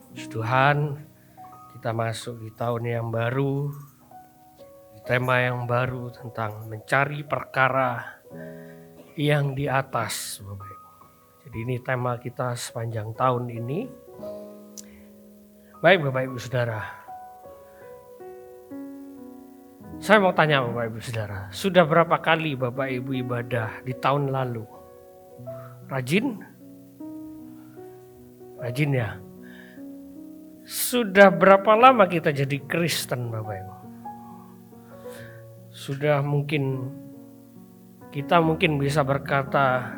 Puji Tuhan, kita masuk di tahun yang baru, di tema yang baru tentang mencari perkara yang di atas, Bapak Ibu. Jadi ini tema kita sepanjang tahun ini. Baik Bapak Ibu Saudara, saya mau tanya Bapak Ibu Saudara, sudah berapa kali Bapak Ibu ibadah di tahun lalu? Rajin? Rajin ya? Sudah berapa lama kita jadi Kristen Bapak Ibu? Sudah kita mungkin bisa berkata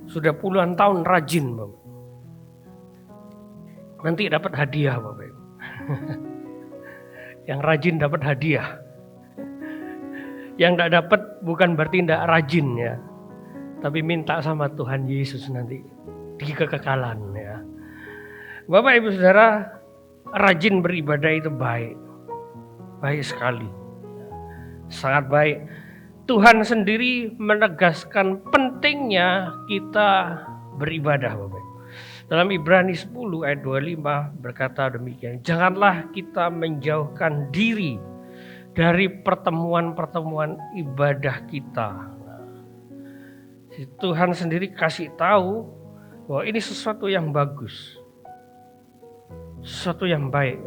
sudah puluhan tahun rajin Bapak. Nanti dapat hadiah Bapak Ibu. Yang rajin dapat hadiah. Yang tidak dapat bukan berarti tidak rajin ya. Tapi minta sama Tuhan Yesus nanti di kekekalan ya. Bapak Ibu Saudara, rajin beribadah itu baik. Baik sekali. Sangat baik. Tuhan sendiri menegaskan pentingnya kita beribadah Bapak Ibu. Dalam Ibrani 10 ayat 25 berkata demikian. Janganlah kita menjauhkan diri dari pertemuan-pertemuan ibadah kita. Tuhan sendiri kasih tahu bahwa ini sesuatu yang bagus. Sesuatu yang baik.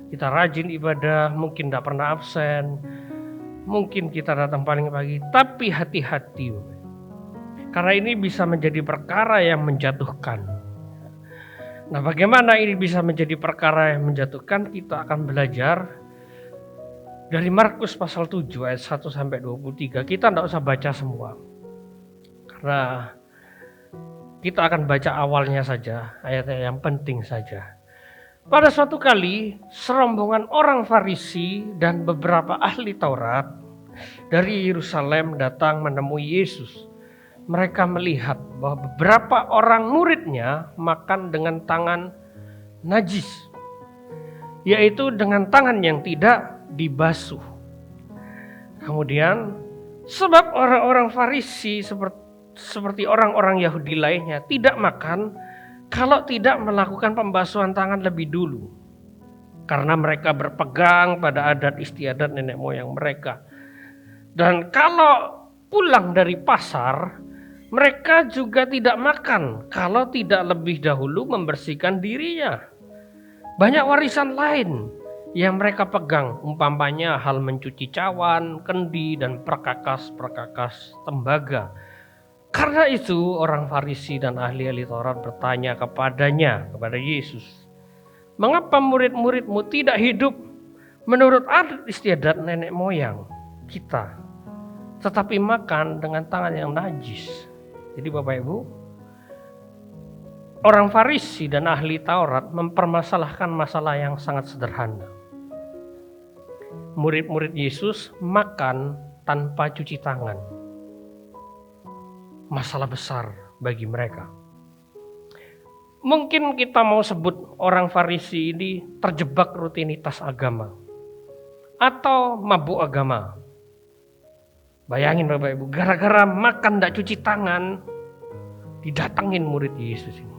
Kita rajin ibadah, mungkin tidak pernah absen, mungkin kita datang paling pagi, tapi hati-hati. Karena ini bisa menjadi perkara yang menjatuhkan. Nah, bagaimana ini bisa menjadi perkara yang menjatuhkan? Kita akan belajar dari Markus pasal 7 ayat 1 sampai 23. Kita tidak usah baca semua. Karena kita akan baca awalnya saja, ayat-ayat yang penting saja. Pada suatu kali, serombongan orang Farisi dan beberapa ahli Taurat dari Yerusalem datang menemui Yesus. Mereka melihat bahwa beberapa orang muridnya makan dengan tangan najis, yaitu dengan tangan yang tidak dibasuh. Kemudian, sebab orang-orang Farisi seperti orang-orang Yahudi lainnya tidak makan kalau tidak melakukan pembasuhan tangan lebih dulu. Karena mereka berpegang pada adat istiadat nenek moyang mereka. Dan kalau pulang dari pasar, mereka juga tidak makan kalau tidak lebih dahulu membersihkan dirinya. Banyak warisan lain yang mereka pegang, umpamanya hal mencuci cawan, kendi, dan perkakas-perkakas tembaga. Karena itu orang Farisi dan ahli-ahli Taurat bertanya kepada Yesus, mengapa murid-muridmu tidak hidup menurut adat istiadat nenek moyang kita, tetapi makan dengan tangan yang najis? Jadi Bapak Ibu, orang Farisi dan ahli Taurat mempermasalahkan masalah yang sangat sederhana. Murid-murid Yesus makan tanpa cuci tangan. Masalah besar bagi mereka. Mungkin kita mau sebut orang Farisi ini terjebak rutinitas agama atau mabuk agama. Bayangin Bapak Ibu, gara-gara makan tidak cuci tangan, didatengin murid Yesus ini.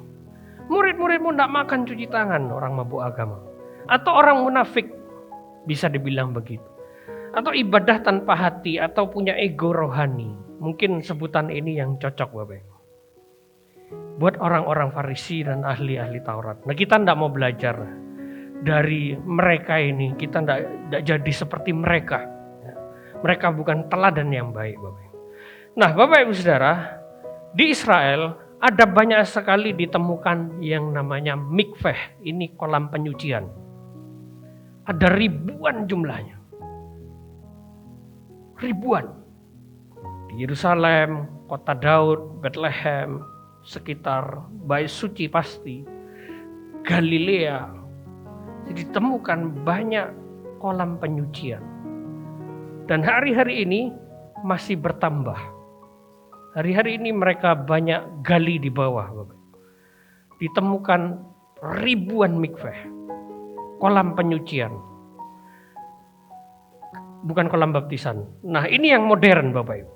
Murid-muridmu tidak makan cuci tangan, orang mabuk agama. Atau orang munafik, bisa dibilang begitu. Atau ibadah tanpa hati, atau punya ego rohani. Mungkin sebutan ini yang cocok Bapak Ibu. Buat orang-orang Farisi dan ahli-ahli Taurat. Nah, kita tidak mau belajar dari mereka ini. Kita tidak jadi seperti mereka. Mereka bukan teladan yang baik Bapak Ibu. Nah Bapak Ibu Saudara, di Israel ada banyak sekali ditemukan yang namanya mikveh. Ini kolam penyucian. Ada ribuan jumlahnya. Ribuan. Di Yerusalem, kota Daud, Bethlehem, sekitar Bait Suci pasti, Galilea, ditemukan banyak kolam penyucian. Dan hari-hari ini masih bertambah. Hari-hari ini mereka banyak gali di bawah. Ditemukan ribuan mikveh, kolam penyucian. Bukan kolam baptisan. Nah ini yang modern Bapak Ibu.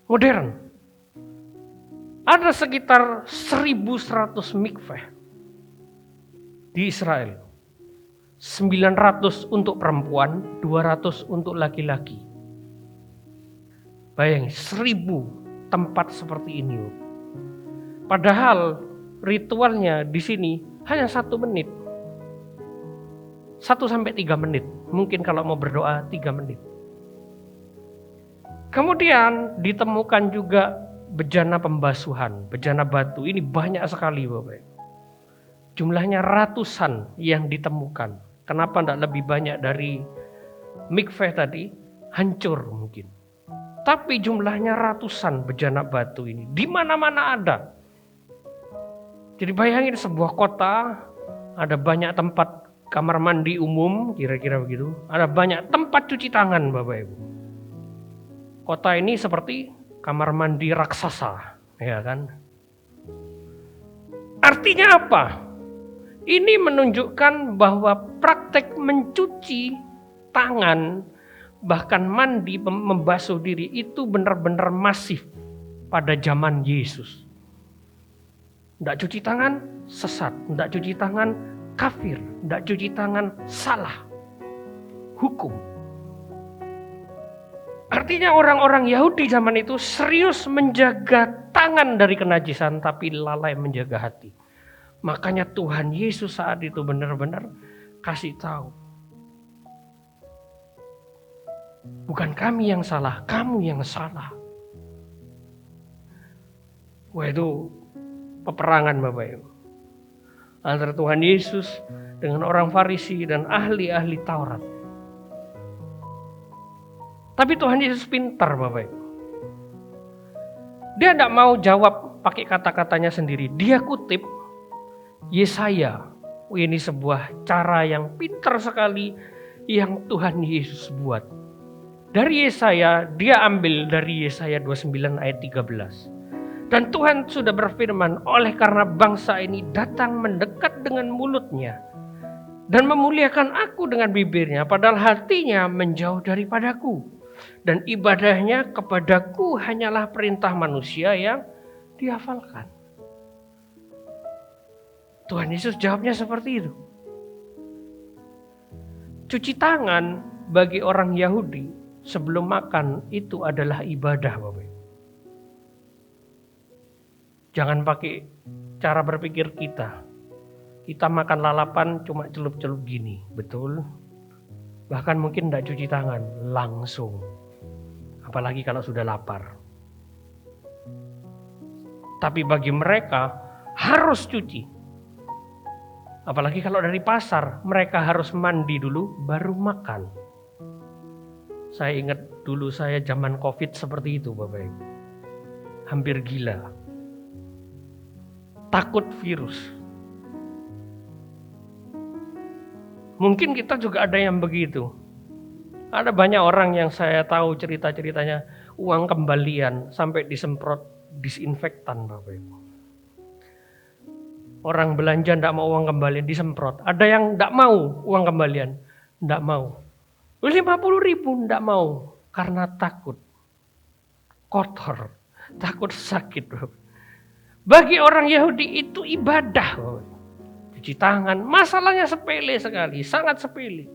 Modern. Ada sekitar 1.100 mikveh di Israel. 900 untuk perempuan, 200 untuk laki-laki. Bayangin, 1000 tempat seperti ini. Padahal ritualnya di sini hanya 1 menit. 1-3 menit. Mungkin kalau mau berdoa 3 menit. Kemudian ditemukan juga bejana pembasuhan, bejana batu. Ini banyak sekali Bapak. Jumlahnya ratusan yang ditemukan. Kenapa tidak lebih banyak dari mikveh tadi? Hancur mungkin. Tapi jumlahnya ratusan bejana batu ini. Di mana-mana ada. Jadi bayangin sebuah kota, ada banyak tempat kamar mandi umum, kira-kira begitu. Ada banyak tempat cuci tangan Bapak Ibu. Kota ini seperti kamar mandi raksasa, ya kan? Artinya apa? Ini menunjukkan bahwa praktek mencuci tangan, bahkan mandi, membasuh diri itu benar-benar masif pada zaman Yesus. Tidak cuci tangan, sesat. Tidak cuci tangan, kafir. Tidak cuci tangan, salah. Hukum. Artinya orang-orang Yahudi zaman itu serius menjaga tangan dari kenajisan, tapi lalai menjaga hati. Makanya Tuhan Yesus saat itu benar-benar kasih tahu. Bukan kami yang salah, kamu yang salah. Wah, itu peperangan Bapak Ibu. Antara Tuhan Yesus dengan orang Farisi dan ahli-ahli Taurat. Tapi Tuhan Yesus pintar Bapak Ibu. Dia tidak mau jawab pakai kata-katanya sendiri. Dia kutip Yesaya. Ini sebuah cara yang pintar sekali yang Tuhan Yesus buat. Dari Yesaya, dia ambil dari Yesaya 29 ayat 13. Dan Tuhan sudah berfirman, oleh karena bangsa ini datang mendekat dengan mulutnya dan memuliakan aku dengan bibirnya, padahal hatinya menjauh daripadaku. Dan ibadahnya kepadaku hanyalah perintah manusia yang dihafalkan. Tuhan Yesus jawabnya seperti itu. Cuci tangan bagi orang Yahudi sebelum makan itu adalah ibadah Bapak. Jangan pakai cara berpikir kita. Kita makan lalapan cuma celup-celup gini, betul? Bahkan mungkin tidak cuci tangan, langsung. Apalagi kalau sudah lapar. Tapi bagi mereka harus cuci. Apalagi kalau dari pasar, mereka harus mandi dulu baru makan. Saya ingat dulu saya zaman COVID seperti itu Bapak Ibu. Hampir gila. Takut virus. Mungkin kita juga ada yang begitu. Ada banyak orang yang saya tahu cerita-ceritanya uang kembalian sampai disemprot disinfektan Bapak Ibu. Orang belanja tidak mau uang kembalian disemprot. Ada yang tidak mau uang kembalian. Tidak mau. 50.000 tidak mau. Karena takut. Kotor. Takut sakit. Bagi orang Yahudi itu ibadah. Cuci tangan. Masalahnya sepele sekali. Sangat sepele.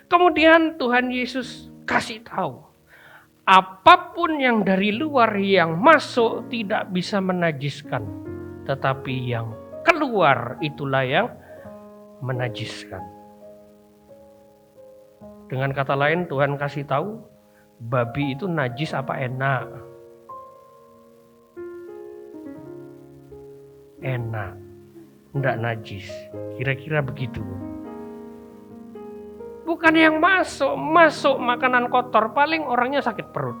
Kemudian Tuhan Yesus kasih tahu. Apapun yang dari luar yang masuk tidak bisa menajiskan. Tetapi yang keluar itulah yang menajiskan. Dengan kata lain Tuhan kasih tahu babi itu najis apa enak? Enak, enggak najis. Kira-kira begitu. Bukan yang masuk makanan kotor, paling orangnya sakit perut.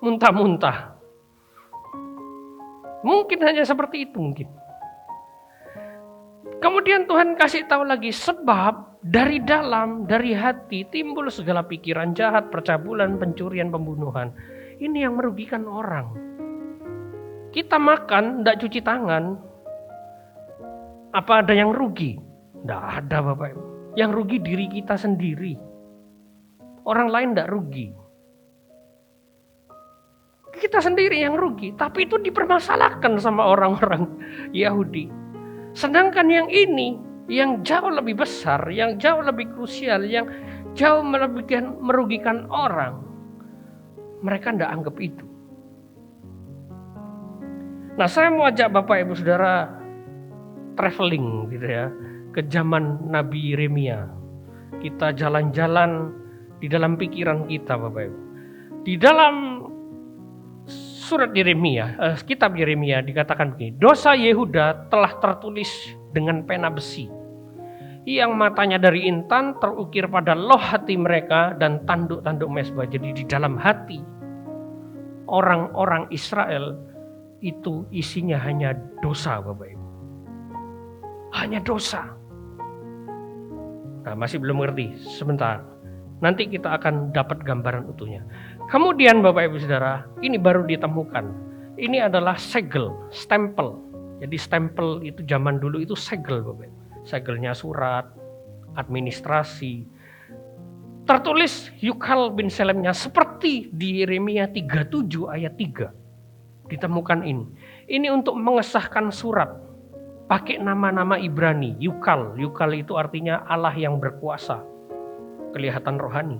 Muntah-muntah. Mungkin hanya seperti itu mungkin. Kemudian Tuhan kasih tahu lagi sebab dari dalam, dari hati timbul segala pikiran jahat, percabulan, pencurian, pembunuhan. Ini yang merugikan orang. Kita makan, tidak cuci tangan. Apa ada yang rugi? Tidak ada Bapak Ibu. Yang rugi diri kita sendiri. Orang lain tidak rugi. Kita sendiri yang rugi. Tapi itu dipermasalahkan sama orang-orang Yahudi. Sedangkan yang ini, yang jauh lebih besar, yang jauh lebih krusial, yang jauh merugikan orang, mereka tidak anggap itu. Nah, saya mau ajak Bapak Ibu Saudara traveling gitu ya, ke zaman Nabi Yeremia. Kita jalan-jalan di dalam pikiran kita, Bapak Ibu. Di dalam surat Yeremia, kitab Yeremia dikatakan begini, dosa Yehuda telah tertulis dengan pena besi, yang matanya dari intan terukir pada loh hati mereka dan tanduk-tanduk mezbah. Jadi di dalam hati orang-orang Israel itu isinya hanya dosa, Bapak Ibu. Hanya dosa. Nah, masih belum ngerti, sebentar. Nanti kita akan dapat gambaran utuhnya. Kemudian Bapak Ibu Saudara, ini baru ditemukan. Ini adalah segel, stempel. Jadi stempel itu zaman dulu itu segel, Bapak Ibu. Segelnya surat, administrasi. Tertulis Yukal bin Selemnya seperti di Yeremia 37 ayat 3. Ditemukan ini. Ini untuk mengesahkan surat. Pakai nama-nama Ibrani, Yukal. Yukal itu artinya Allah yang berkuasa. Kelihatan rohani.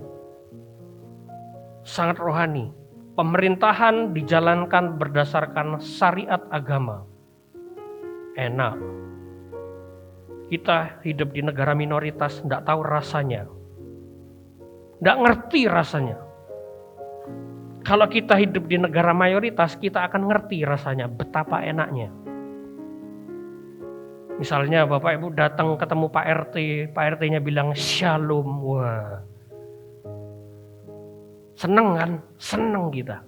Sangat rohani. Pemerintahan dijalankan berdasarkan syariat agama. Enak. Kita hidup di negara minoritas, tidak tahu rasanya. Tidak ngerti rasanya. Kalau kita hidup di negara mayoritas, kita akan ngerti rasanya, betapa enaknya. Misalnya Bapak Ibu datang ketemu Pak RT, Pak RT-nya bilang shalom, wah. Seneng kan? Seneng kita.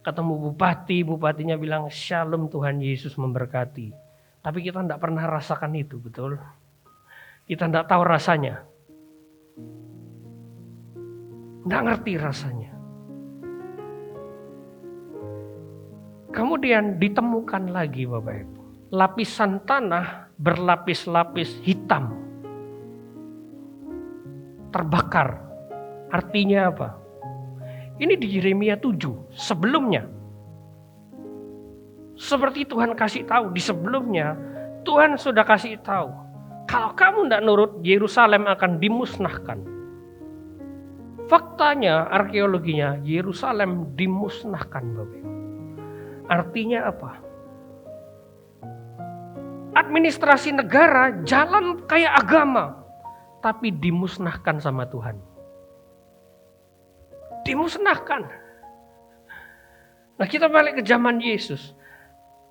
Ketemu bupati, bupatinya bilang shalom, Tuhan Yesus memberkati. Tapi kita tidak pernah rasakan itu, betul? Kita tidak tahu rasanya. Tidak ngerti rasanya. Kemudian ditemukan lagi Bapak Ibu. Lapisan tanah berlapis-lapis hitam. Terbakar. Artinya apa? Ini di Yeremia 7 sebelumnya. Seperti Tuhan kasih tahu di sebelumnya, Tuhan sudah kasih tahu. Kalau kamu tidak nurut, Yerusalem akan dimusnahkan. Faktanya, arkeologinya, Yerusalem dimusnahkan Bapak Ibu. Artinya apa? Administrasi negara jalan kayak agama, tapi dimusnahkan sama Tuhan. Dimusnahkan. Nah, kita balik ke zaman Yesus.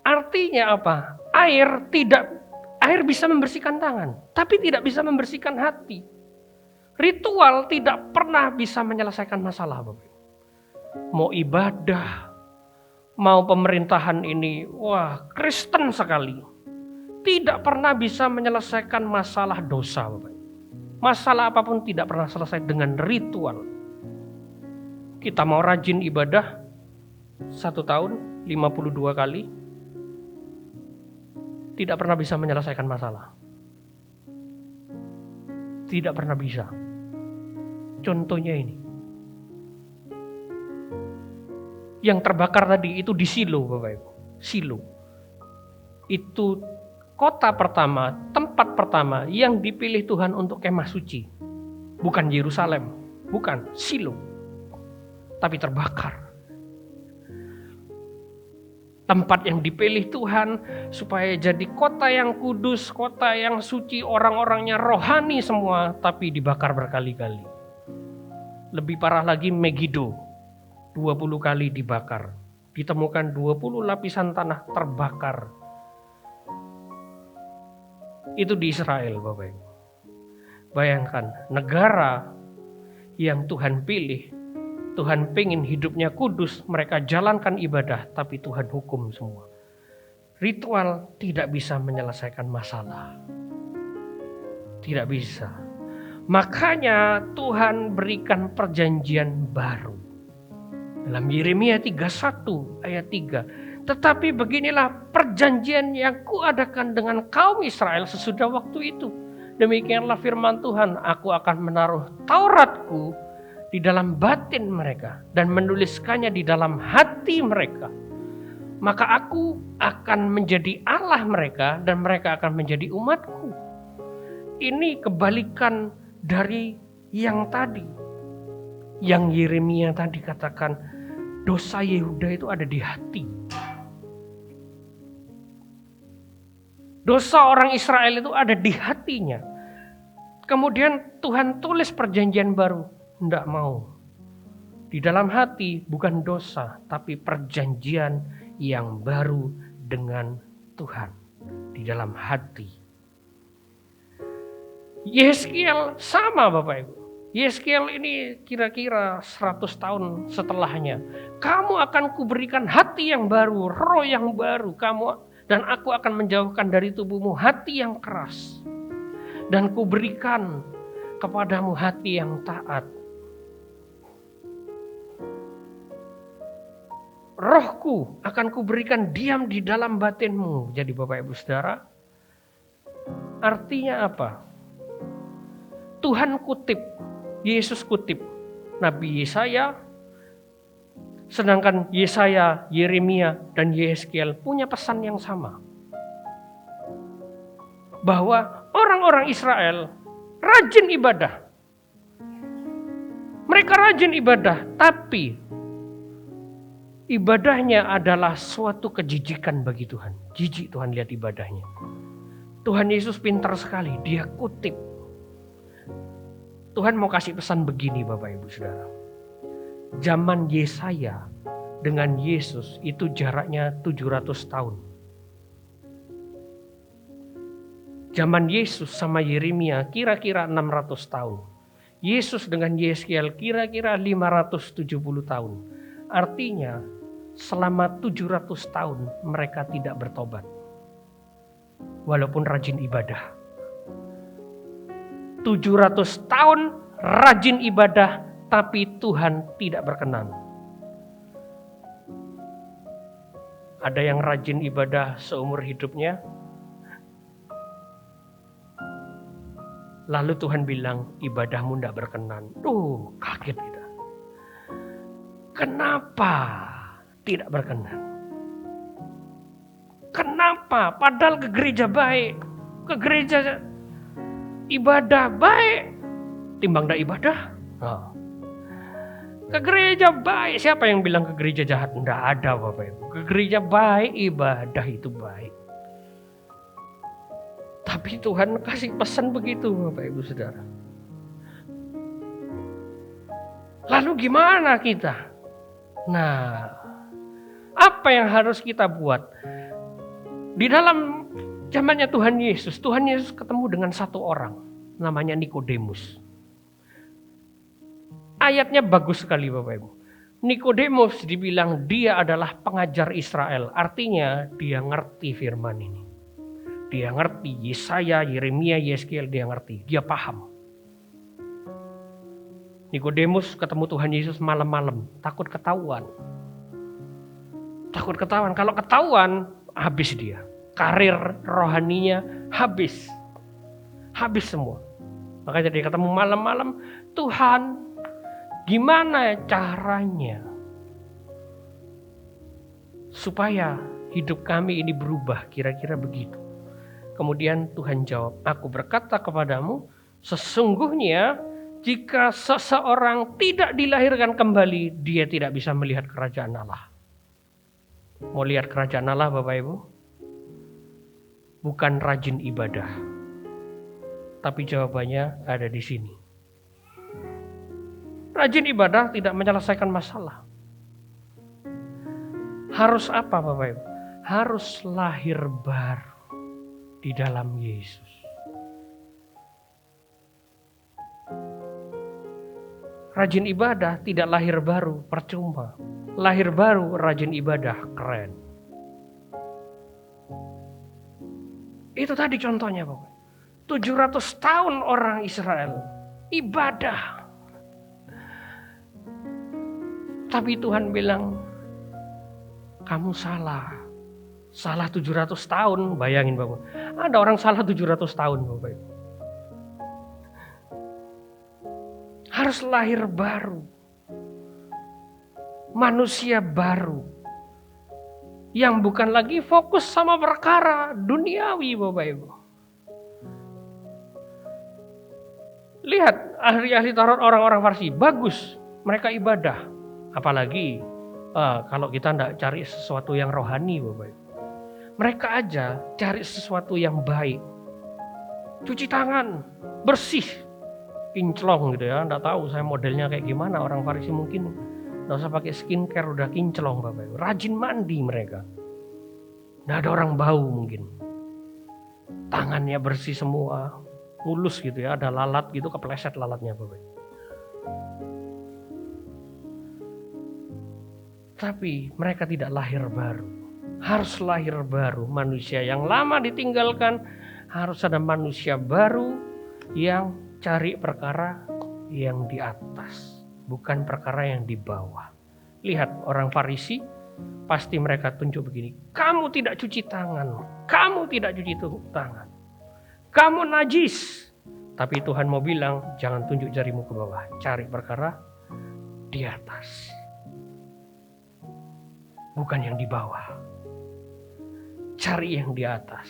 Artinya apa? Air bisa membersihkan tangan, tapi tidak bisa membersihkan hati. Ritual tidak pernah bisa menyelesaikan masalah, Bapak. Mau ibadah, mau pemerintahan ini, wah, Kristen sekali. Tidak pernah bisa menyelesaikan masalah dosa, Bapak. Masalah apapun tidak pernah selesai dengan ritual. Kita mau rajin ibadah 1 tahun 52 kali, tidak pernah bisa menyelesaikan masalah. Tidak pernah bisa. Contohnya ini. Yang terbakar tadi itu di Silo, Bapak Ibu. Silo. Itu kota pertama, tempat pertama yang dipilih Tuhan untuk kemah suci. Bukan Yerusalem, bukan Silo. Tapi terbakar. Tempat yang dipilih Tuhan supaya jadi kota yang kudus, kota yang suci, orang-orangnya rohani semua, tapi dibakar berkali-kali. Lebih parah lagi Megiddo, 20 kali dibakar. Ditemukan 20 lapisan tanah terbakar. Itu di Israel, Bapak Ibu. Bayangkan, negara yang Tuhan pilih, Tuhan pengen hidupnya kudus, mereka jalankan ibadah, tapi Tuhan hukum semua. Ritual tidak bisa menyelesaikan masalah. Tidak bisa. Makanya Tuhan berikan perjanjian baru. Dalam Yeremia 31 ayat 3. Tetapi beginilah perjanjian yang kuadakan dengan kaum Israel sesudah waktu itu. Demikianlah firman Tuhan, aku akan menaruh Tauratku di dalam batin mereka dan menuliskannya di dalam hati mereka. maka aku akan menjadi Allah mereka dan mereka akan menjadi umatku. Ini kebalikan dari yang tadi. Yang Yeremia tadi katakan, dosa Yehuda itu ada di hati. Dosa orang Israel itu ada di hatinya. Kemudian Tuhan tulis perjanjian baru. Tidak mau. Di dalam hati bukan dosa, tapi perjanjian yang baru dengan Tuhan. Di dalam hati. Yehezkiel sama Bapak Ibu. Yehezkiel ini kira-kira 100 tahun setelahnya. Kamu akan kuberikan hati yang baru, roh yang baru. Dan aku akan menjauhkan dari tubuhmu hati yang keras. Dan kuberikan kepadamu hati yang taat. Rohku akan kuberikan diam di dalam batinmu. Jadi Bapak Ibu Saudara, artinya apa? Tuhan kutip, Yesus kutip Nabi Yesaya, sedangkan Yesaya, Yeremia, dan Yehezkiel punya pesan yang sama. Bahwa orang-orang Israel rajin ibadah. Mereka rajin ibadah, tapi ibadahnya adalah suatu kejijikan bagi Tuhan. Jijik Tuhan lihat ibadahnya. Tuhan Yesus pintar sekali, dia kutip. Tuhan mau kasih pesan begini Bapak Ibu Saudara. Zaman Yesaya dengan Yesus itu jaraknya 700 tahun. Zaman Yesus sama Yeremia kira-kira 600 tahun. Yesus dengan Yehezkiel kira-kira 570 tahun. Artinya selama 700 tahun mereka tidak bertobat. Walaupun rajin ibadah. 700 tahun rajin ibadah tapi Tuhan tidak berkenan. Ada yang rajin ibadah seumur hidupnya. Lalu Tuhan bilang ibadahmu tidak berkenan. Kaget kita. Kenapa tidak berkenan? Kenapa? Padahal ke gereja baik. Ke gereja ibadah baik. Timbang tidak ibadah. Ke gereja baik. Siapa yang bilang ke gereja jahat? Tidak ada Bapak Ibu. Ke gereja baik, ibadah itu baik. Tapi Tuhan kasih pesan begitu Bapak Ibu Saudara. Lalu gimana kita? Nah, apa yang harus kita buat? Di dalam zamannya Tuhan Yesus ketemu dengan satu orang. Namanya Nikodemus. Ayatnya bagus sekali Bapak Ibu. Nikodemus dibilang dia adalah pengajar Israel. Artinya dia ngerti firman ini. Dia ngerti Yesaya, Yeremia, Yehezkiel, dia ngerti. Dia paham. Nikodemus ketemu Tuhan Yesus malam-malam. Takut ketahuan. Kalau ketahuan habis dia. Karir rohaninya habis. Habis semua. Makanya dia ketemu malam-malam. Tuhan, gimana caranya supaya hidup kami ini berubah? Kira-kira begitu. Kemudian Tuhan jawab, aku berkata kepadamu, sesungguhnya jika seseorang tidak dilahirkan kembali, dia tidak bisa melihat kerajaan Allah. Mau lihat kerajaan Allah Bapak Ibu? Bukan rajin ibadah. Tapi jawabannya ada di sini. Rajin ibadah tidak menyelesaikan masalah. Harus apa Bapak Ibu? Harus lahir baru di dalam Yesus. Rajin ibadah tidak lahir baru, percuma. Lahir baru, rajin ibadah, keren. Itu tadi contohnya Bapak. 700 tahun orang Israel ibadah. Tapi Tuhan bilang, kamu salah. Salah 700 tahun, bayangin Bapak. Ada orang salah 700 tahun Bapak Ibu. Harus lahir baru. Manusia baru. yang bukan lagi fokus sama perkara duniawi, Bapak Ibu. Lihat ahli-ahli Taurat, orang-orang Farisi, bagus, mereka ibadah. Apalagi kalau kita tidak cari sesuatu yang rohani, Bapak Ibu. Mereka aja cari sesuatu yang baik. Cuci tangan, bersih, kinclong gitu ya. Tidak tahu saya modelnya kayak gimana, orang Farisi mungkin nggak usah pakai skincare udah kinclong, Bapak Ibu. Rajin mandi mereka. Nggak ada orang bau mungkin. Tangannya bersih semua, mulus gitu ya. Ada lalat gitu, kepleset lalatnya, Bapak Ibu. Tapi mereka tidak lahir baru. Harus lahir baru. Manusia yang lama ditinggalkan, harus ada manusia baru yang cari perkara yang di atas, bukan perkara yang di bawah. Lihat orang Farisi, pasti mereka tunjuk begini, kamu tidak cuci tangan, kamu tidak cuci tangan, kamu najis. Tapi Tuhan mau bilang, jangan tunjuk jarimu ke bawah, cari perkara di atas, bukan yang di bawah. Cari yang di atas.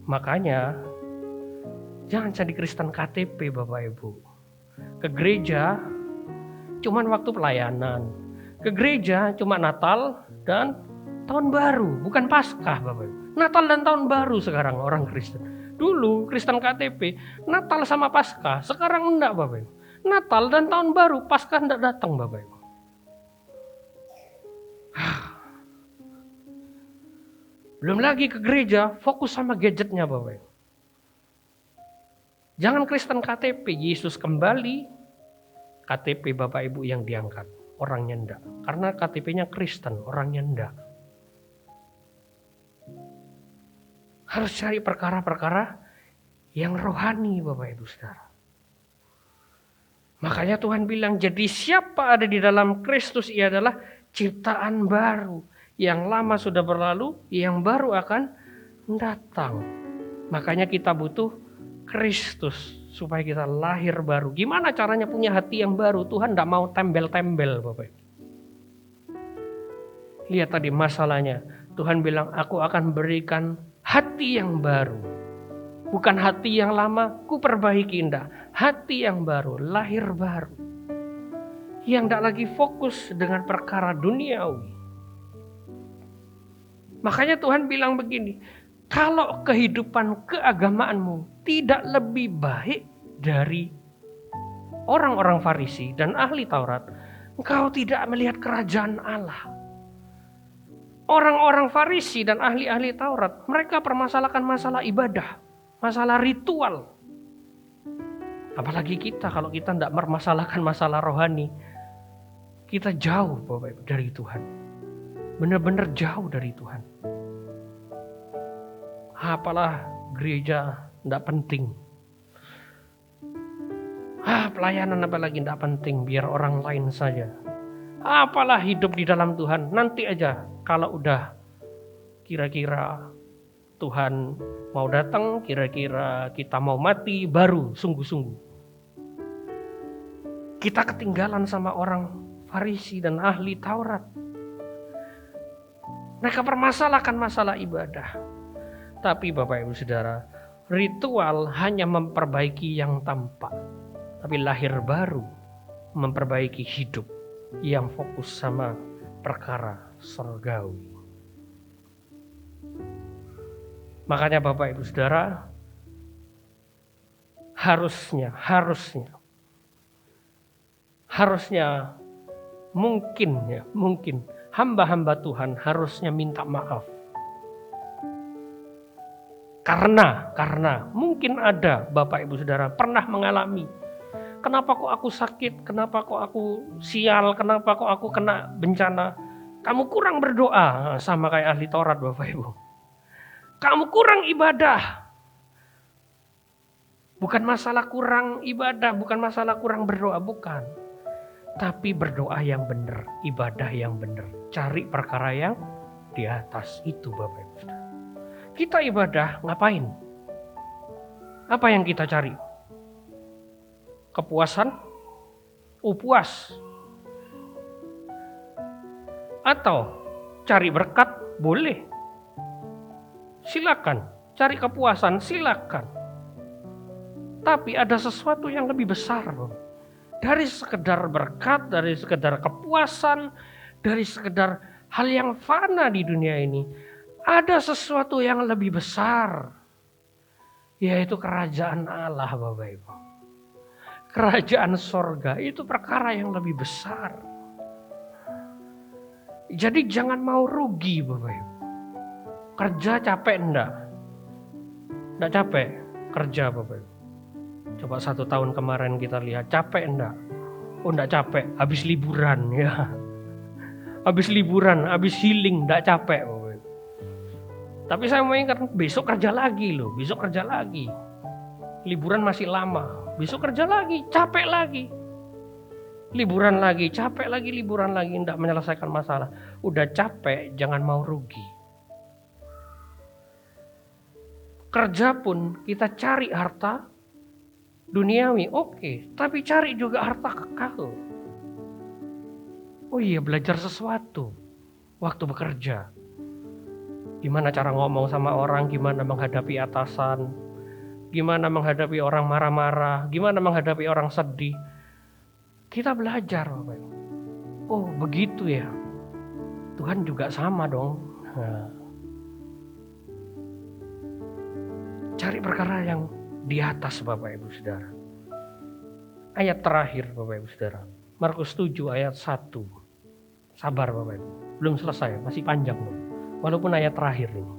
Makanya jangan jadi Kristen KTP, Bapak Ibu. Ke gereja cuman waktu pelayanan. Ke gereja cuma Natal dan Tahun Baru, bukan Paskah, Bapak Ibu. Natal dan Tahun Baru sekarang orang Kristen. Dulu Kristen KTP Natal sama Paskah, sekarang enggak, Bapak Ibu. Natal dan Tahun Baru, Paskah enggak datang, Bapak Ibu. Belum lagi ke gereja, fokus sama gadgetnya, Bapak Ibu. Jangan Kristen KTP, Yesus kembali, KTP Bapak Ibu yang diangkat, orangnya enggak. Karena KTP-nya Kristen, orangnya enggak. Harus cari perkara-perkara yang rohani, Bapak Ibu Saudara. Makanya Tuhan bilang, jadi siapa ada di dalam Kristus, ia adalah ciptaan baru. Yang lama sudah berlalu, yang baru akan datang. Makanya kita butuh Kristus supaya kita lahir baru. Gimana caranya punya hati yang baru? Tuhan tidak mau tembel-tembel, Bapak. Lihat tadi masalahnya. Tuhan bilang, aku akan berikan hati yang baru. Bukan hati yang lama, ku perbaiki, indah. Hati yang baru, lahir baru. Yang tidak lagi fokus dengan perkara duniawi. Makanya Tuhan bilang begini, kalau kehidupan keagamaanmu tidak lebih baik dari orang-orang Farisi dan ahli Taurat, engkau tidak melihat kerajaan Allah. Orang-orang Farisi dan ahli-ahli Taurat, mereka permasalahkan masalah ibadah, masalah ritual. Apalagi kita, kalau kita tidak permasalahkan masalah rohani, kita jauh, Bapak Ibu, dari Tuhan. Benar-benar jauh dari Tuhan. Apalah gereja tidak penting. Pelayanan apalagi tidak penting, biar orang lain saja. Apalah hidup di dalam Tuhan, nanti aja kalau udah kira-kira Tuhan mau datang, kira-kira kita mau mati, baru sungguh-sungguh. Kita ketinggalan sama orang Farisi dan ahli Taurat. Mereka permasalahkan masalah ibadah. Tapi Bapak Ibu Saudara, ritual hanya memperbaiki yang tampak. Tapi lahir baru memperbaiki hidup yang fokus sama perkara surgawi. Makanya Bapak Ibu Saudara, harusnya mungkin hamba-hamba Tuhan harusnya minta maaf. Karena mungkin ada Bapak Ibu Saudara pernah mengalami, kenapa kok aku sakit, kenapa kok aku sial, kenapa kok aku kena bencana. Kamu kurang berdoa, sama kayak ahli Taurat, Bapak Ibu. Kamu kurang ibadah. Bukan masalah kurang ibadah, bukan masalah kurang berdoa, bukan. Tapi berdoa yang benar, ibadah yang benar. Cari perkara yang di atas itu, Bapak Ibu. Kita ibadah ngapain? Apa yang kita cari? Kepuasan? Puas. Atau Cari berkat boleh. Silakan. Cari kepuasan silakan. Tapi ada sesuatu yang lebih besar. Dari sekedar berkat, dari sekedar kepuasan, dari sekedar hal yang fana di dunia ini. Ada sesuatu yang lebih besar. Yaitu kerajaan Allah, Bapak Ibu. Kerajaan sorga itu perkara yang lebih besar. Jadi jangan mau rugi, Bapak Ibu. Kerja capek enggak? Enggak capek kerja, Bapak Ibu. Coba 1 tahun kemarin kita lihat, capek enggak? Oh enggak capek, habis liburan ya. Habis liburan, habis healing, enggak capek, Bapak Ibu. Tapi saya mau ingat, besok kerja lagi loh, besok kerja lagi. Liburan masih lama, besok kerja lagi, capek lagi. Liburan lagi, capek lagi, liburan lagi, enggak menyelesaikan masalah. Udah capek, jangan mau rugi. Kerja pun kita cari harta duniawi, oke, tapi cari juga harta kekal. Oh iya, belajar sesuatu waktu bekerja. Gimana cara ngomong sama orang, gimana menghadapi atasan, gimana menghadapi orang marah-marah, gimana menghadapi orang sedih. Kita belajar, Bapak Ibu. Oh begitu ya, Tuhan juga sama dong. Nah, cari perkara yang di atas, Bapak Ibu Saudara. Ayat terakhir, Bapak Ibu Saudara, Markus 7 ayat 1. Sabar Bapak Ibu, belum selesai, masih panjang loh. Walaupun ayat terakhir ini.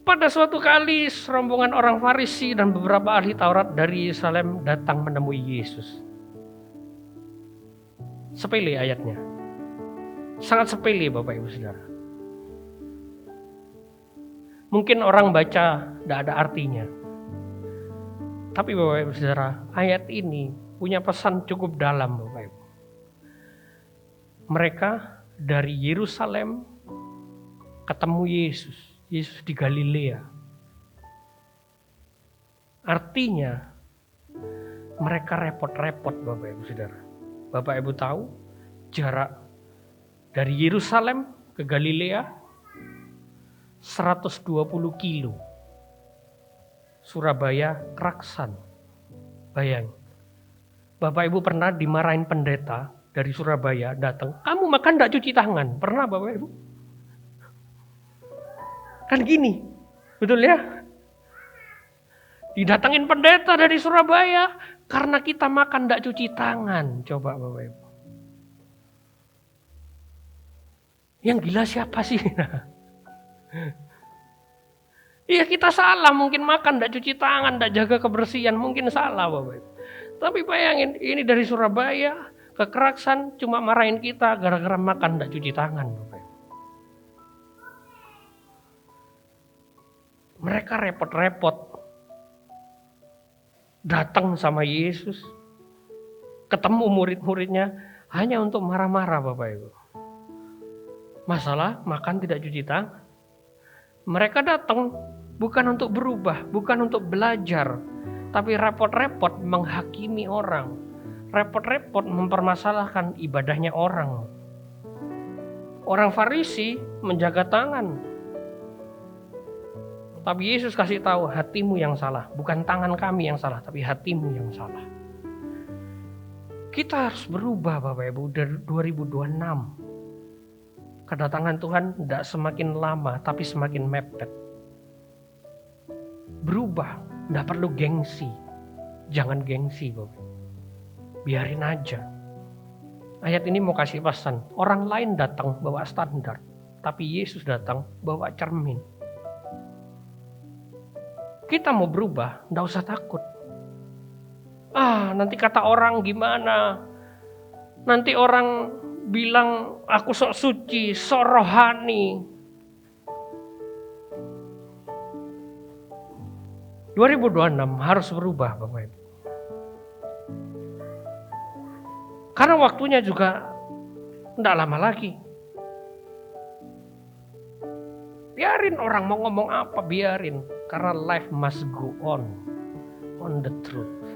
Pada suatu kali serombongan orang Farisi dan beberapa ahli Taurat dari Yerusalem datang menemui Yesus. Sepele ayatnya. Sangat sepele Bapak Ibu Saudara. Mungkin orang baca tidak ada artinya. Tapi Bapak Ibu Saudara, ayat ini punya pesan cukup dalam Bapak Ibu. Mereka dari Yerusalem ketemu Yesus. Yesus di Galilea. Artinya mereka repot-repot Bapak Ibu Saudara. Bapak Ibu tahu jarak dari Yerusalem ke Galilea 120 kilo. Surabaya Kraksan. Bayang. Bapak Ibu pernah dimarahin pendeta dari Surabaya datang, kamu makan enggak cuci tangan? Pernah Bapak Ibu? Kan gini, betul ya? Didatangin pendeta dari Surabaya karena kita makan enggak cuci tangan. Coba Bapak Ibu. Yang gila siapa sih? Iya kita salah, mungkin makan enggak cuci tangan, enggak jaga kebersihan, mungkin salah Bapak Ibu. Tapi bayangin, ini dari Surabaya ke Kraksan cuma marahin kita gara-gara makan enggak cuci tangan Bapak Ibu. Mereka repot-repot datang sama Yesus, ketemu murid-muridnya hanya untuk marah-marah Bapak Ibu. Masalah makan tidak cuci tangan. Mereka datang bukan untuk berubah, bukan untuk belajar, tapi repot-repot menghakimi orang, repot-repot mempermasalahkan ibadahnya orang. Orang Farisi menjaga tangan. Tapi Yesus kasih tahu hatimu yang salah, bukan tangan kami yang salah, tapi hatimu yang salah. Kita harus berubah Bapak Ibu dari 2026. Kedatangan Tuhan tidak semakin lama, tapi semakin mepet. Berubah, tidak perlu gengsi. Jangan gengsi Bapak. Biarin aja. Ayat ini mau kasih pesan, orang lain datang bawa standar, tapi Yesus datang bawa cermin. Kita mau berubah, enggak usah takut. Nanti kata orang gimana? Nanti orang bilang aku sok suci, sok rohani. 2026 harus berubah Bapak Ibu. Karena waktunya juga enggak lama lagi. Biarin orang mau ngomong apa, biarin. Karena life must go on the truth.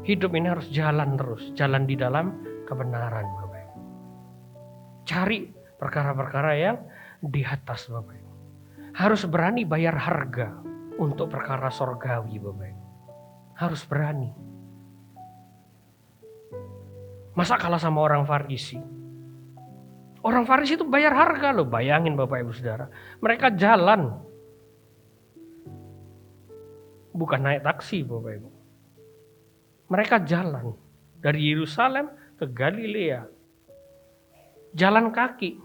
Hidup ini harus jalan terus, jalan di dalam kebenaran Bapak Ibu. Cari perkara-perkara yang di atas, Bapak Ibu. Harus berani bayar harga untuk perkara sorgawi, Bapak Ibu. Harus berani. Masa kalah sama orang Farisi? Orang Farisi itu bayar harga loh. Bayangin Bapak Ibu Saudara. Mereka jalan. Bukan naik taksi Bapak Ibu. Mereka jalan. Dari Yerusalem ke Galilea. Jalan kaki.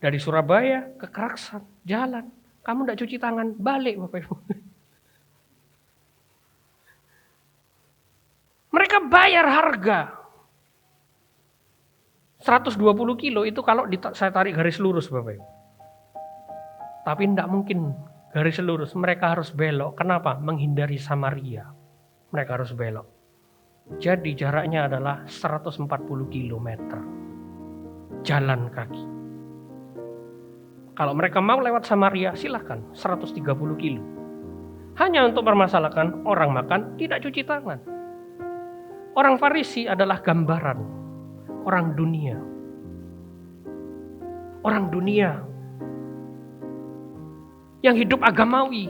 Dari Surabaya ke Keraksan. Jalan. Kamu tidak cuci tangan. Balik Bapak Ibu. Mereka bayar harga. 120 kilo itu kalau saya tarik garis lurus Bapak Ibu. Tapi tidak mungkin garis lurus. Mereka harus belok. Kenapa? Menghindari Samaria. Mereka harus belok. Jadi jaraknya adalah 140 kilometer. Jalan kaki. Kalau mereka mau lewat Samaria silakan 130 kilo. Hanya untuk permasalahkan orang makan tidak cuci tangan. Orang Farisi adalah gambaran orang dunia. Orang dunia yang hidup agamawi.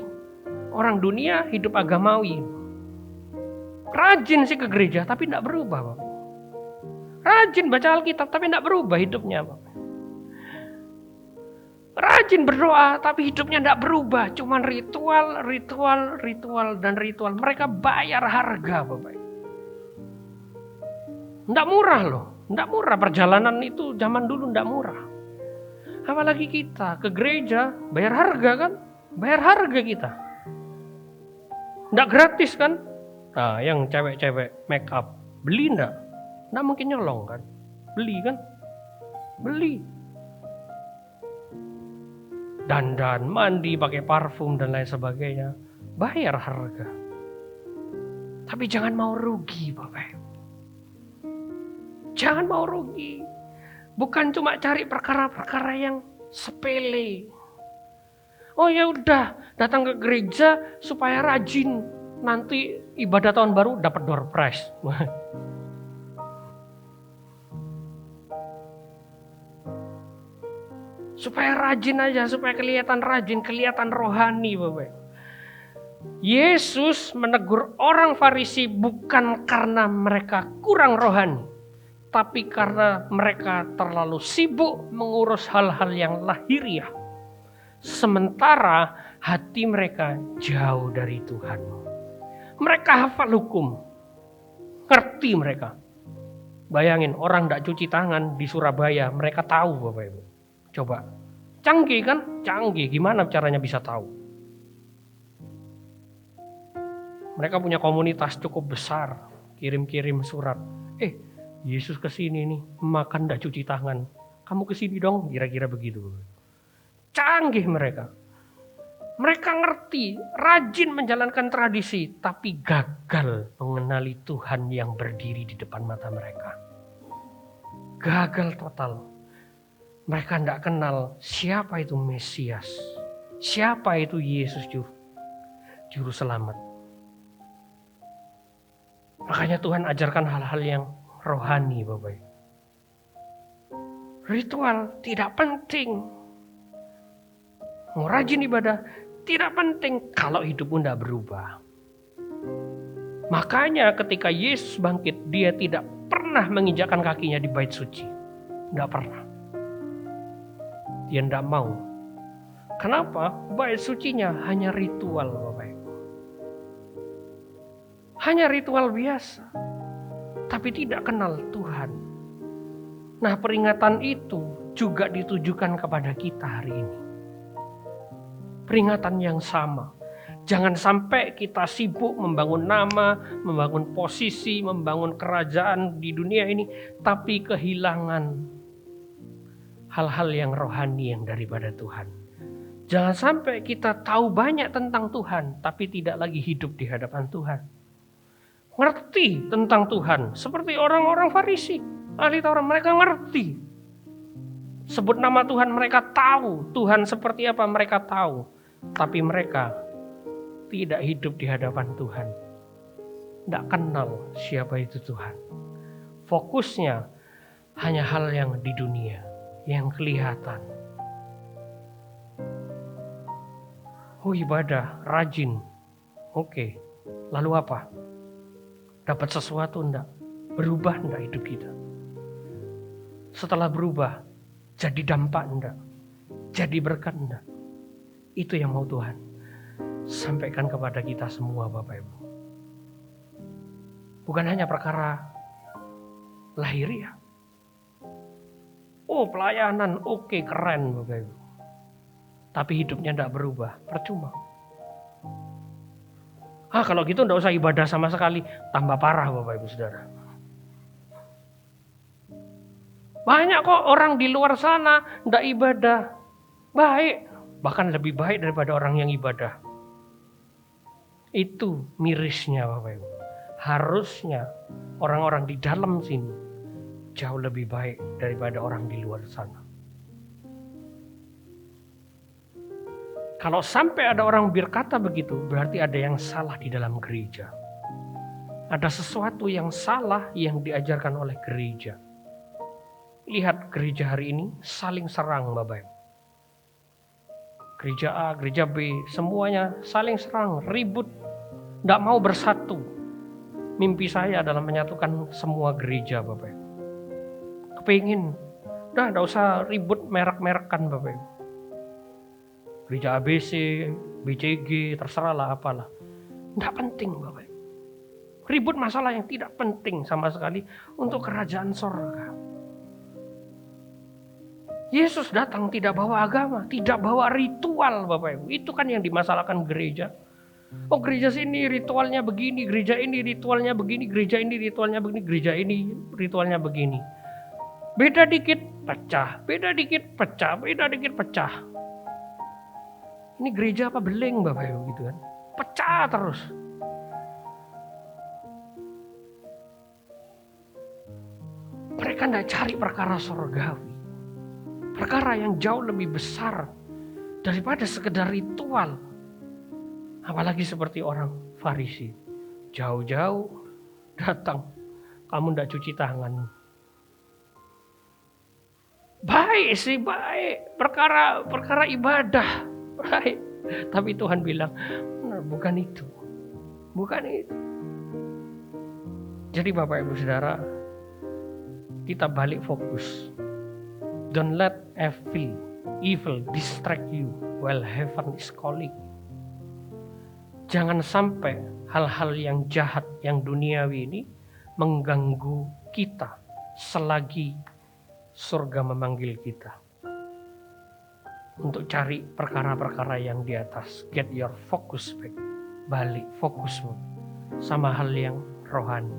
Orang dunia hidup agamawi. Rajin sih ke gereja tapi tidak berubah, Bapak. Rajin baca Alkitab tapi tidak berubah hidupnya, Bapak. Rajin berdoa tapi hidupnya tidak berubah. Cuman ritual. Mereka bayar harga, Bapak. Tidak murah loh. Tidak murah, perjalanan itu zaman dulu tidak murah. Apalagi kita ke gereja bayar harga kan? Bayar harga kita. Tidak gratis kan? Nah, yang cewek-cewek make up beli enggak? Tidak mungkin nyolong kan? Beli kan? Beli. Dandan, mandi, pakai parfum dan lain sebagainya. Bayar harga. Tapi jangan mau rugi, Bapak. Jangan mau rugi. Bukan cuma cari perkara-perkara yang sepele. Oh ya udah, datang ke gereja supaya rajin. Nanti ibadah tahun baru dapat door prize. Supaya rajin aja, supaya kelihatan rajin, kelihatan rohani, Bapak. Yesus menegur orang Farisi bukan karena mereka kurang rohani. Tapi karena mereka terlalu sibuk mengurus hal-hal yang lahiriah. Sementara hati mereka jauh dari Tuhan. Mereka hafal hukum. Ngerti mereka. Bayangin orang tidak cuci tangan di Surabaya. Mereka tahu Bapak Ibu. Coba. Canggih kan? Canggih. Gimana caranya bisa tahu? Mereka punya komunitas cukup besar. Kirim-kirim surat. Yesus kesini nih, makan tidak cuci tangan. Kamu kesini dong, kira-kira begitu. Canggih mereka. Mereka ngerti, rajin menjalankan tradisi, tapi gagal mengenali Tuhan yang berdiri di depan mata mereka. Gagal total. Mereka tidak kenal siapa itu Mesias. Siapa itu Yesus Juru Selamat. Makanya Tuhan ajarkan hal-hal yang rohani, Bapak. Ritual tidak penting. Mau rajin ibadah tidak penting kalau hidupmu tidak berubah. Makanya ketika Yesus bangkit, dia tidak pernah menginjakkan kakinya di bait suci. Tidak pernah. Dia tidak mau. Kenapa? Bait sucinya hanya ritual, Bapak. Hanya ritual biasa. Tapi tidak kenal Tuhan. Nah, peringatan itu juga ditujukan kepada kita hari ini. Peringatan yang sama. Jangan sampai kita sibuk membangun nama, membangun posisi, membangun kerajaan di dunia ini, tapi kehilangan hal-hal yang rohani yang daripada Tuhan. Jangan sampai kita tahu banyak tentang Tuhan, tapi tidak lagi hidup di hadapan Tuhan. Ngerti tentang Tuhan, seperti orang-orang Farisi, ahli Taurat, mereka ngerti. Sebut nama Tuhan, mereka tahu Tuhan seperti apa, mereka tahu. Tapi mereka tidak hidup di hadapan Tuhan. Tidak kenal siapa itu Tuhan. Fokusnya hanya hal yang di dunia, yang kelihatan. Oh, ibadah, rajin. Oke, lalu apa? Dapat sesuatu enggak? Berubah enggak hidup kita? Setelah berubah, jadi dampak enggak? Jadi berkat enggak? Itu yang mau Tuhan sampaikan kepada kita semua, Bapak Ibu. Bukan hanya perkara lahiriah. Oh, pelayanan oke, keren Bapak Ibu. Tapi hidupnya enggak berubah, percuma. Kalau gitu enggak usah ibadah sama sekali, tambah parah Bapak Ibu Saudara. Banyak kok orang di luar sana enggak ibadah. Baik, bahkan lebih baik daripada orang yang ibadah. Itu mirisnya Bapak Ibu. Harusnya orang-orang di dalam sini jauh lebih baik daripada orang di luar sana. Kalau sampai ada orang berkata begitu, berarti ada yang salah di dalam gereja. Ada sesuatu yang salah yang diajarkan oleh gereja. Lihat gereja hari ini saling serang Bapak Ibu. Gereja A, gereja B, semuanya saling serang, ribut, tidak mau bersatu. Mimpi saya adalah menyatukan semua gereja Bapak Ibu. Kepingin, tidak usah ribut merek-merekan Bapak Ibu. Gereja ABC, BCG, terserahlah apalah. Tidak penting Bapak Ibu. Ribut masalah yang tidak penting sama sekali untuk kerajaan sorga. Yesus datang tidak bawa agama, tidak bawa ritual Bapak Ibu. Itu kan yang dimasalahkan gereja. Oh, gereja sini ritualnya begini, gereja ini ritualnya begini, gereja ini ritualnya begini, gereja ini ritualnya begini. Beda dikit pecah, beda dikit pecah, beda dikit pecah. Ini gereja apa beling Bapak Ibu gitu kan. Pecah terus. Mereka tidak cari perkara surgawi. Perkara yang jauh lebih besar daripada sekedar ritual. Apalagi seperti orang Farisi. Jauh-jauh datang. Kamu tidak cuci tangan. Baik sih, baik. Perkara ibadah. Baik. Tapi Tuhan bilang, bukan itu. Bukan itu. Jadi Bapak Ibu Saudara, kita balik fokus. Don't let evil distract you while heaven is calling. Jangan sampai hal-hal yang jahat, yang duniawi ini mengganggu kita selagi surga memanggil kita. Untuk cari perkara-perkara yang di atas. Get your focus back. Balik fokusmu sama hal yang rohani.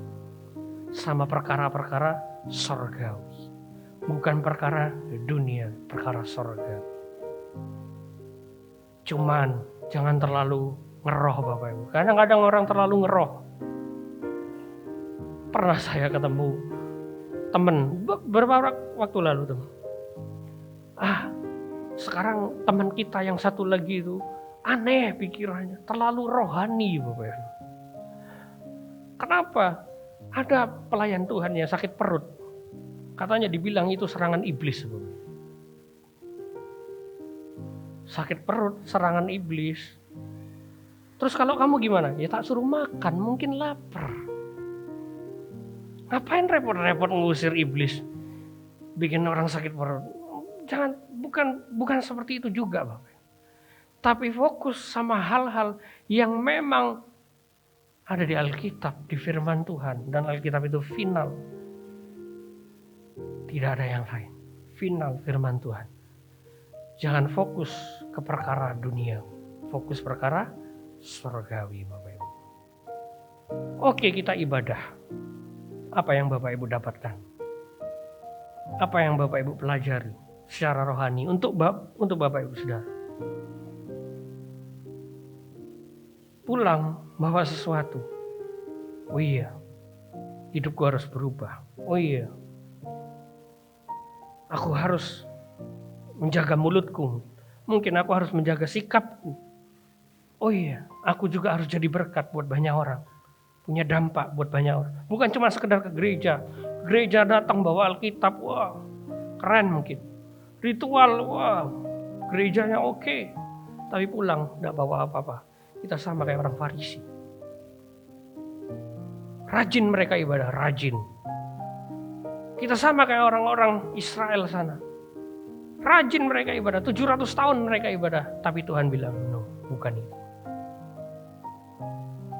Sama perkara-perkara surgawi. Bukan perkara dunia, perkara surga. Cuman jangan terlalu ngeroh Bapak Ibu. Kadang-kadang orang terlalu ngeroh. Pernah saya ketemu teman beberapa waktu lalu teman. Sekarang teman kita yang satu lagi itu aneh pikirannya, terlalu rohani Bapak Ibu. Kenapa? Ada pelayan Tuhan yang sakit perut. Katanya dibilang itu serangan iblis. Sakit perut, serangan iblis. Terus kalau kamu gimana? Ya tak suruh makan, mungkin lapar. Ngapain repot-repot ngusir iblis? Bikin orang sakit perut. Jangan, bukan seperti itu juga Bapak. Tapi fokus sama hal-hal yang memang ada di Alkitab, di firman Tuhan. Dan Alkitab itu final. Tidak ada yang lain. Final firman Tuhan. Jangan fokus ke perkara dunia. Fokus perkara surgawi Bapak Ibu. Oke, kita ibadah. Apa yang Bapak Ibu dapatkan? Apa yang Bapak Ibu pelajari secara rohani untuk Bapak Ibu Saudara? Pulang bawa sesuatu. Oh iya, hidupku harus berubah. Oh iya, aku harus menjaga mulutku. Mungkin aku harus menjaga sikapku. Oh iya, aku juga harus jadi berkat buat banyak orang. punya dampak buat banyak orang. Bukan cuma sekedar ke gereja. Gereja datang bawa Alkitab, wah keren mungkin. Ritual, wah gerejanya oke. Tapi pulang gak bawa apa-apa. Kita sama kayak orang Farisi. Rajin mereka ibadah, rajin. Kita sama kayak orang-orang Israel sana. Rajin mereka ibadah, 700 tahun mereka ibadah. Tapi Tuhan bilang, no, bukan itu.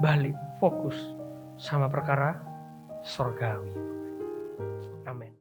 Balik, fokus sama perkara sorgawi. Amin.